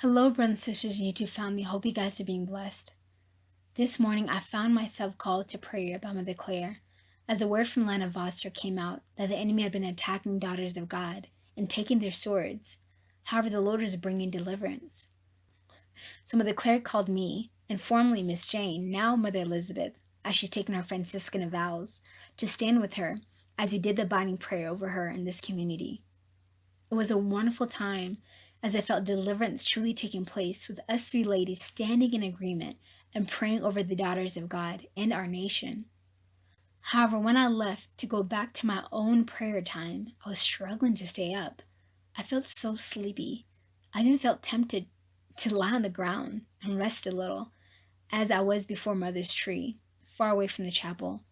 Hello, brothers and sisters, YouTube family. Hope you guys are being blessed. This morning, I found myself called to prayer by Mother Claire, as a word from Lana Voster came out that the enemy had been attacking daughters of God and taking their swords. However, the Lord is bringing deliverance. So Mother Claire called me, and formerly Miss Jane, now Mother Elizabeth, as she's taken her Franciscan vows, to stand with her as we did the binding prayer over her in this community. It was a wonderful time as I felt deliverance truly taking place with us three ladies standing in agreement and praying over the daughters of God and our nation. However, when I left to go back to my own prayer time, I was struggling to stay up. I felt so sleepy. I even felt tempted to lie on the ground and rest a little, as I was before Mother's tree, far away from the chapel.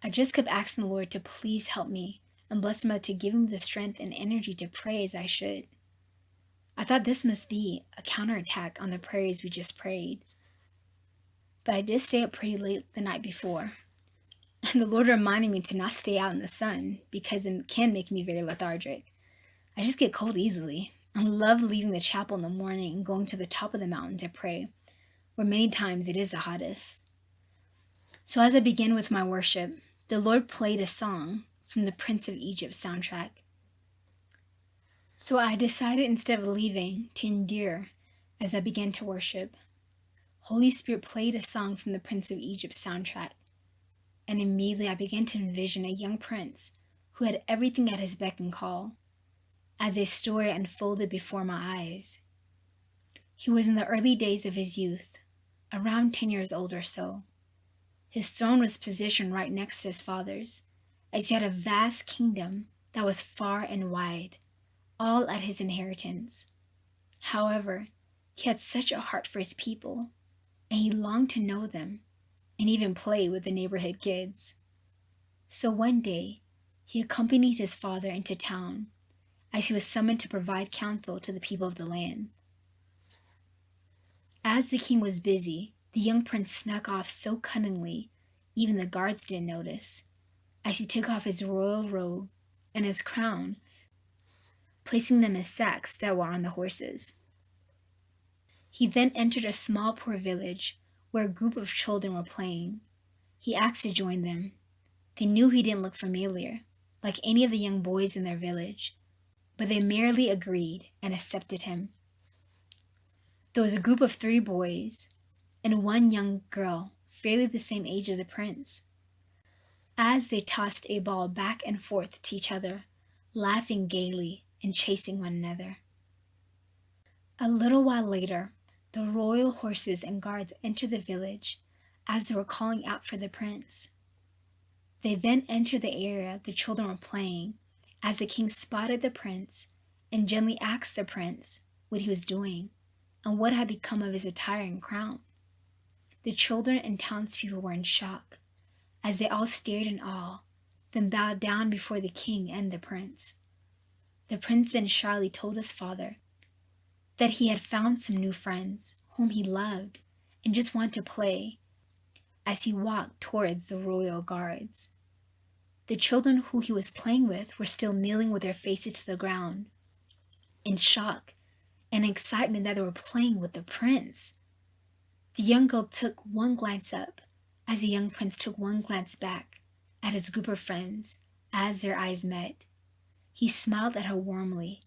I just kept asking the Lord to please help me and bless Mother to give me the strength and energy to pray as I should. I thought this must be a counterattack on the prayers we just prayed. But I did stay up pretty late the night before. And the Lord reminded me to not stay out in the sun because it can make me very lethargic. I just get cold easily. I love leaving the chapel in the morning and going to the top of the mountain to pray, where many times it is the hottest. So as I began with my worship, the Lord played a song from the Prince of Egypt soundtrack. So I decided instead of leaving to endure as I began to worship. Holy Spirit played a song from the Prince of Egypt soundtrack, and immediately I began to envision a young prince who had everything at his beck and call, as a story unfolded before my eyes. He was in the early days of his youth, around 10 years old or so. His throne was positioned right next to his father's, as he had a vast kingdom that was far and wide, all at his inheritance. However, he had such a heart for his people, and he longed to know them and even play with the neighborhood kids. So one day, he accompanied his father into town as he was summoned to provide counsel to the people of the land. As the king was busy, the young prince snuck off so cunningly, even the guards didn't notice, as he took off his royal robe and his crown, placing them in sacks that were on the horses. He then entered a small poor village where a group of children were playing. He asked to join them. They knew he didn't look familiar, like any of the young boys in their village, but they merely agreed and accepted him. There was a group of 3 boys and 1 young girl, fairly the same age as the prince. As they tossed a ball back and forth to each other, laughing gaily and chasing one another. A little while later, the royal horses and guards entered the village as they were calling out for the prince. They then entered the area the children were playing as the king spotted the prince and gently asked the prince what he was doing and what had become of his attire and crown. The children and townspeople were in shock as they all stared in awe, then bowed down before the king and the prince. The prince then shyly told his father that he had found some new friends whom he loved and just wanted to play as he walked towards the royal guards. The children who he was playing with were still kneeling with their faces to the ground, in shock and excitement that they were playing with the prince. The young girl took one glance up as the young prince took one glance back at his group of friends as their eyes met. He smiled at her warmly,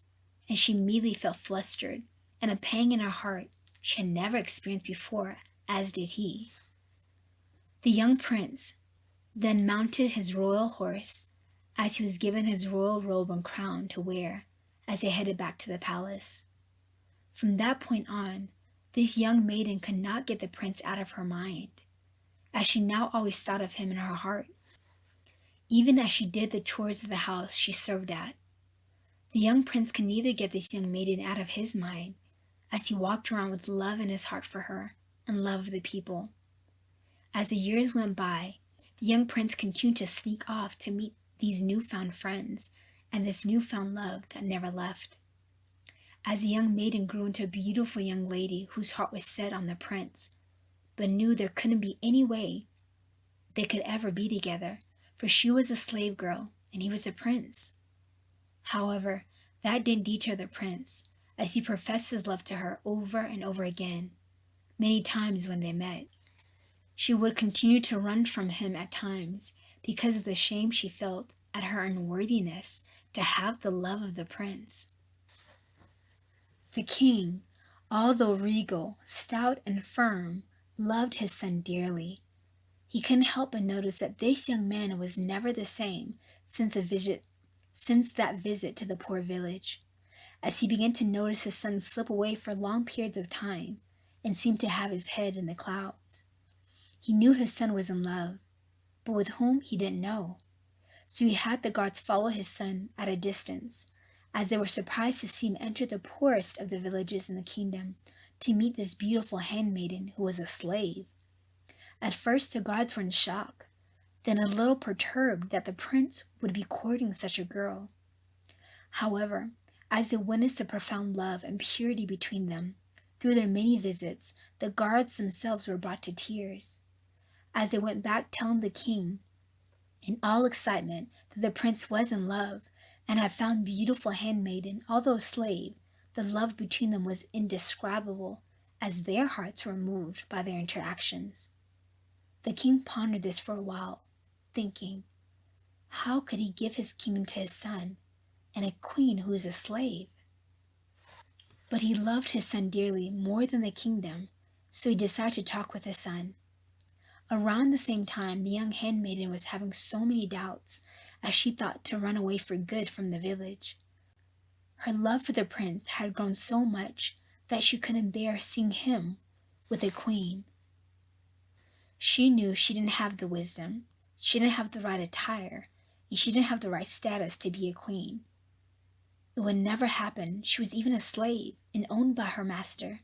and she immediately felt flustered and a pang in her heart she had never experienced before, as did he. The young prince then mounted his royal horse as he was given his royal robe and crown to wear as they headed back to the palace. From that point on, this young maiden could not get the prince out of her mind, as she now always thought of him in her heart, even as she did the chores of the house she served at. The young prince could neither get this young maiden out of his mind, as he walked around with love in his heart for her and love of the people. As the years went by, the young prince continued to sneak off to meet these newfound friends and this newfound love that never left. As the young maiden grew into a beautiful young lady whose heart was set on the prince, but knew there couldn't be any way they could ever be together, for she was a slave girl and he was a prince. However, that didn't deter the prince, as he professed his love to her over and over again. Many times when they met, she would continue to run from him at times because of the shame she felt at her unworthiness to have the love of the prince. The king, although regal, stout, and firm, loved his son dearly. He couldn't help but notice that this young man was never the same since that visit to the poor village, as he began to notice his son slip away for long periods of time and seem to have his head in the clouds. He knew his son was in love, but with whom he didn't know. So he had the guards follow his son at a distance, as they were surprised to see him enter the poorest of the villages in the kingdom to meet this beautiful handmaiden who was a slave. At first the guards were in shock, then a little perturbed that the prince would be courting such a girl. However, as they witnessed the profound love and purity between them, through their many visits, the guards themselves were brought to tears. As they went back telling the king, in all excitement, that the prince was in love and had found beautiful handmaiden, although a slave, the love between them was indescribable, as their hearts were moved by their interactions. The king pondered this for a while, thinking, how could he give his kingdom to his son, and a queen who is a slave? But he loved his son dearly more than the kingdom, so he decided to talk with his son. Around the same time, the young handmaiden was having so many doubts, as she thought to run away for good from the village. Her love for the prince had grown so much that she couldn't bear seeing him with a queen. She knew she didn't have the wisdom, she didn't have the right attire, and she didn't have the right status to be a queen. It would never happen. She was even a slave and owned by her master.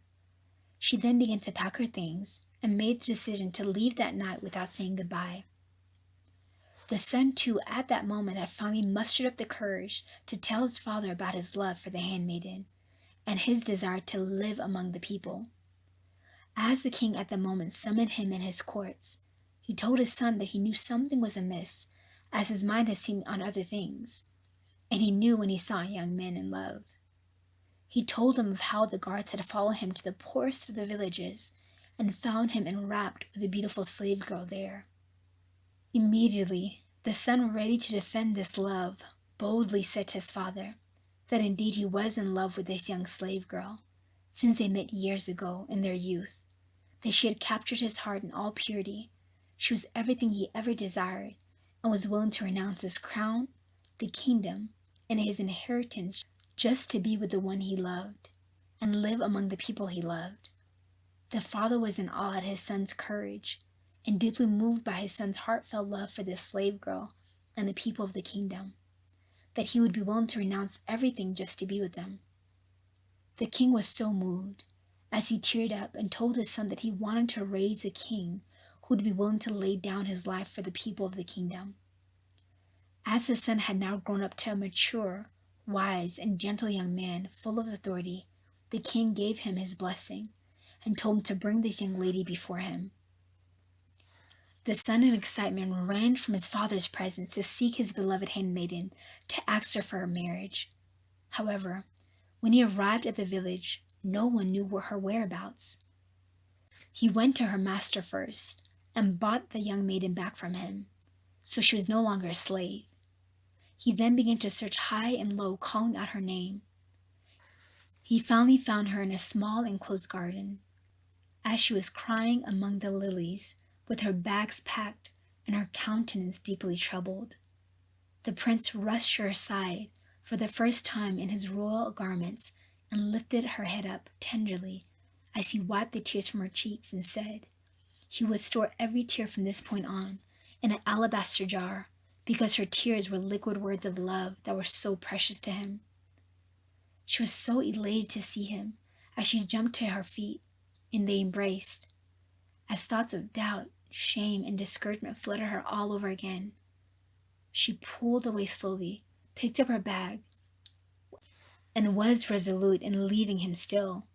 She then began to pack her things and made the decision to leave that night without saying goodbye. The son, too, at that moment had finally mustered up the courage to tell his father about his love for the handmaiden and his desire to live among the people. As the king at the moment summoned him in his courts, he told his son that he knew something was amiss, as his mind had seen on other things, and he knew when he saw a young man in love. He told him of how the guards had followed him to the poorest of the villages and found him enwrapped with a beautiful slave girl there. Immediately, the son, ready to defend this love, boldly said to his father that indeed he was in love with this young slave girl, since they met years ago in their youth, that she had captured his heart in all purity. She was everything he ever desired, and was willing to renounce his crown, the kingdom, and his inheritance just to be with the one he loved, and live among the people he loved. The father was in awe at his son's courage, and deeply moved by his son's heartfelt love for this slave girl and the people of the kingdom, that he would be willing to renounce everything just to be with them. The king was so moved, as he teared up and told his son that he wanted to raise a king who would be willing to lay down his life for the people of the kingdom. As his son had now grown up to a mature, wise, and gentle young man full of authority, the king gave him his blessing and told him to bring this young lady before him. The son in excitement ran from his father's presence to seek his beloved handmaiden to ask her for her marriage. However, when he arrived at the village, no one knew her whereabouts. He went to her master first and bought the young maiden back from him, so she was no longer a slave. He then began to search high and low, calling out her name. He finally found her in a small enclosed garden, as she was crying among the lilies, with her bags packed and her countenance deeply troubled. The prince rushed her aside for the first time in his royal garments and lifted her head up tenderly as he wiped the tears from her cheeks and said he would store every tear from this point on in an alabaster jar, because her tears were liquid words of love that were so precious to him. She was so elated to see him as she jumped to her feet, and they embraced. As thoughts of doubt, shame, and discouragement flooded her all over again, she pulled away slowly, picked up her bag, and was resolute in leaving him still,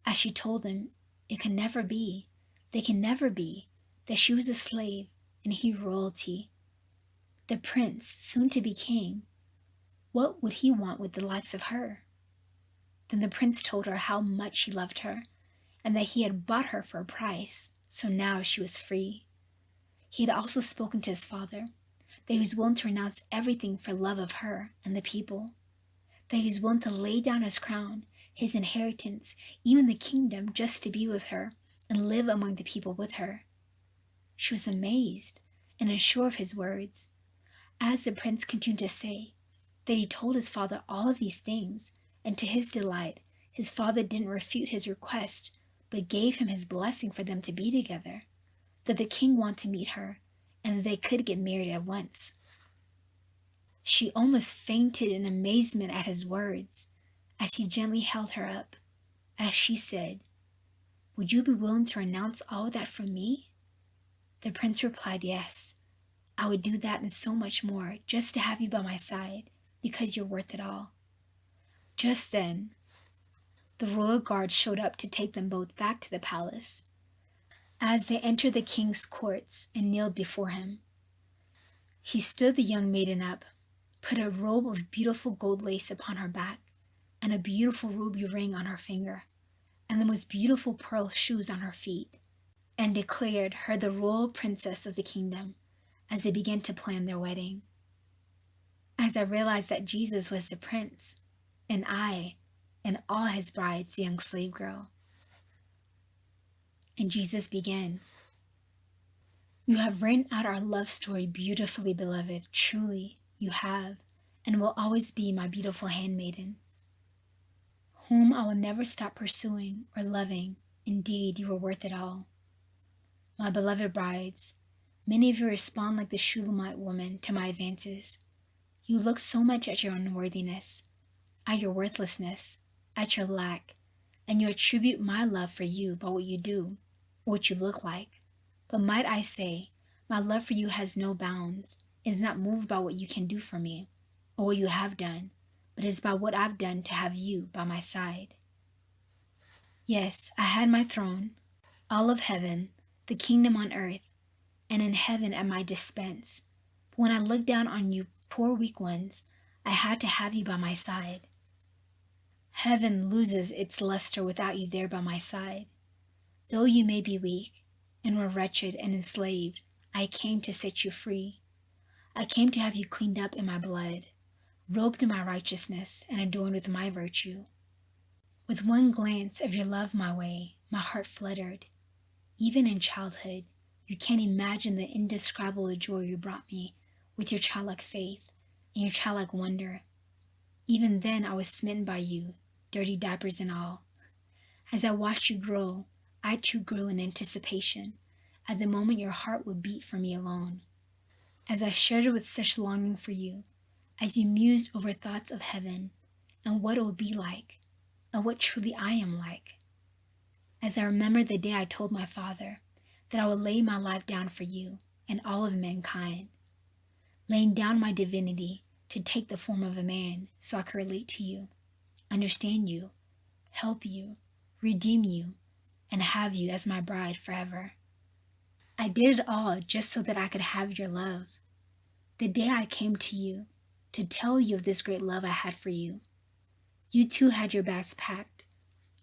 as she told him it could never be, they can never be, that she was a slave and he royalty. The prince, soon to be king, what would he want with the likes of her? Then the prince told her how much he loved her, and that he had bought her for a price, so now she was free. He had also spoken to his father, that he was willing to renounce everything for love of her and the people, that he was willing to lay down his crown, his inheritance, even the kingdom, just to be with her and live among the people with her. She was amazed and unsure of his words. As the prince continued to say that he told his father all of these things, and to his delight, his father didn't refute his request, but gave him his blessing for them to be together, that the king wanted to meet her, and that they could get married at once. She almost fainted in amazement at his words, as he gently held her up, as she said, "Would you be willing to renounce all of that for me?" The prince replied, "Yes, I would do that and so much more just to have you by my side, because you're worth it all." Just then, the royal guard showed up to take them both back to the palace. As they entered the king's courts and kneeled before him, he stood the young maiden up, put a robe of beautiful gold lace upon her back, and a beautiful ruby ring on her finger, and the most beautiful pearl shoes on her feet, and declared her the royal princess of the kingdom, as they began to plan their wedding. As I realized that Jesus was the prince, and I, and all his brides, the young slave girl. And Jesus began, "You have written out our love story beautifully, beloved. Truly, you have, and will always be my beautiful handmaiden, whom I will never stop pursuing or loving. Indeed, you are worth it all. My beloved brides, many of you respond like the Shulamite woman to my advances. You look so much at your unworthiness, at your worthlessness, at your lack, and you attribute my love for you by what you do, or what you look like. But might I say, my love for you has no bounds. It is not moved by what you can do for me, or what you have done, but is by what I've done to have you by my side. Yes, I had my throne, all of heaven, the kingdom on earth, and in heaven at my dispense. But when I looked down on you poor weak ones, I had to have you by my side. Heaven loses its luster without you there by my side. Though you may be weak, and were wretched and enslaved, I came to set you free. I came to have you cleaned up in my blood, robed in my righteousness, and adorned with my virtue. With one glance of your love my way, my heart fluttered. Even in childhood, you can't imagine the indescribable joy you brought me with your childlike faith and your childlike wonder. Even then I was smitten by you, dirty diapers and all. As I watched you grow, I too grew in anticipation, at the moment your heart would beat for me alone. As I shuddered with such longing for you, as you mused over thoughts of heaven, and what it would be like, and what truly I am like. As I remembered the day I told my father that I would lay my life down for you and all of mankind, laying down my divinity to take the form of a man so I could relate to you, understand you, help you, redeem you, and have you as my bride forever. I did it all just so that I could have your love. The day I came to you to tell you of this great love I had for you, you too had your bags packed,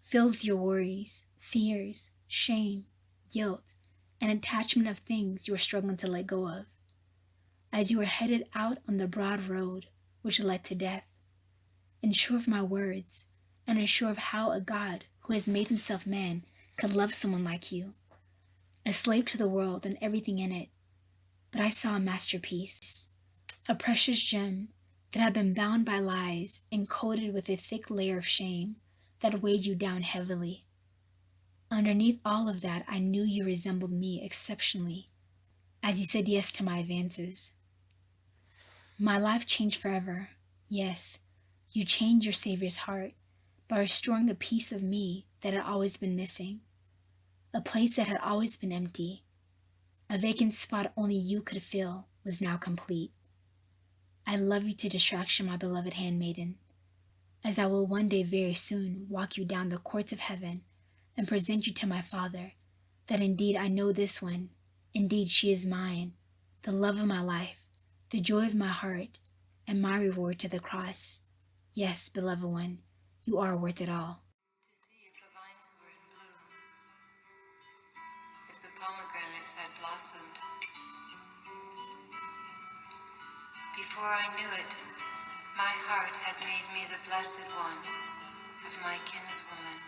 filled with your worries, fears, shame, guilt, and attachment of things you were struggling to let go of, as you were headed out on the broad road which led to death, unsure of my words, and unsure of how a God who has made himself man could love someone like you, a slave to the world and everything in it. But I saw a masterpiece, a precious gem that had been bound by lies and coated with a thick layer of shame that weighed you down heavily. Underneath all of that, I knew you resembled me exceptionally, as you said yes to my advances. My life changed forever. Yes, you changed your Savior's heart by restoring a piece of me that had always been missing, a place that had always been empty. A vacant spot only you could fill was now complete. I love you to distraction, my beloved handmaiden, as I will one day very soon walk you down the courts of heaven and present you to my Father, that indeed I know this one, indeed she is mine, the love of my life, the joy of my heart, and my reward to the cross. Yes, beloved one, You are worth it all. To see if the vines were in bloom, if the pomegranates had blossomed. Before I knew it, my heart had made me the blessed one of my kinswoman.